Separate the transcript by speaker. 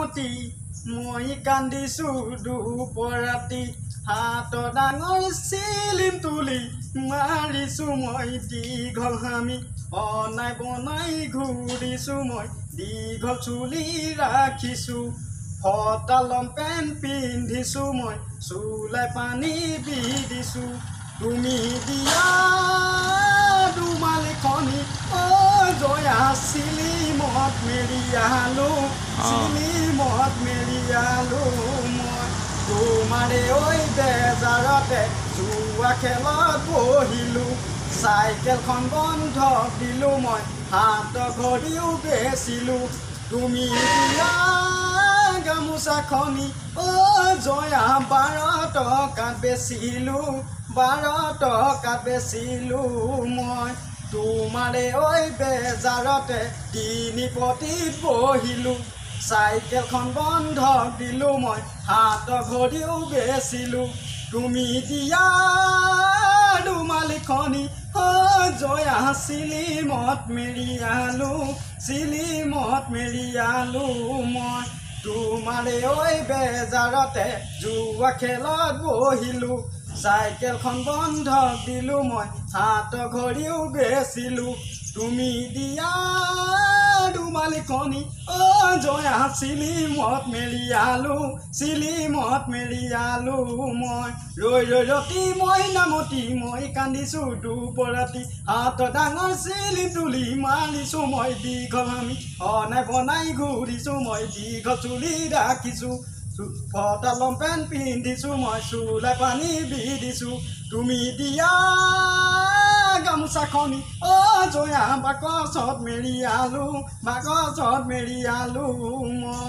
Speaker 1: মতি মই কান্দিছো দুপৰাতি হাত ডাঙৰ চিলিম তুলি মাৰিছো মই দীঘল হামি অনাই বনাই ঘূৰিছো মই দীঘল চুলি ৰাখিছো ফটা লংপেণ্ট পিন্ধিছো মই চুলাই পানী বিধিছো তুমি দিয়া দুমালিখনি জয়া চিলিমত মেৰিয়ালো চিলিমত মেৰিয়ালো মই তোমাৰে ঐ বেজাৰতে জুৱা খেলত বহিলো চাইকেলখন বন্ধ দিলো মই হাত ঘড়ীও বেচিলো তুমি দিয়া গামোচাখনি জয়া 12 টকাত বেচিলো 12 টকাত বেচিলো মই তোমাৰে ঐ বেজাৰতে 3 পতিত বহিলো চাইকেলখন বন্ধ দিলো মই হাত ঘড়ীও বেচিলো তুমি দিয়া দুমালিখনি জয়া চিলিমত মেৰিয়ালো চিলিমত মেৰিয়ালো মই তোমাৰে ঐ বেজাৰতে জুৱা খেলত বহিলো চাইকেলখন বন্ধ দিলো মই হাত ঘড়ীও বেচিলো তুমি দিয়া দুমালিখনি জয়া চিলিমত মেৰিয়ালো চিলিমত মেৰিয়ালো মই ৰৈ ৰৈ ৰতি মই নামতি মই কান্দিছো দুপৰাতি হাত ডাঙৰ চিলিম তুলি মাৰিছো মই দীঘল হামি অনাই বনাই ঘূৰিছো মই দীঘল চুলি ৰাখিছো ফটা লংপেণ্ট পিন্ধিছো মই চুলাই পানী বিধিছো তুমি দিয়া গামোচাখনি জয়া বাকচত মেৰিয়ালো মই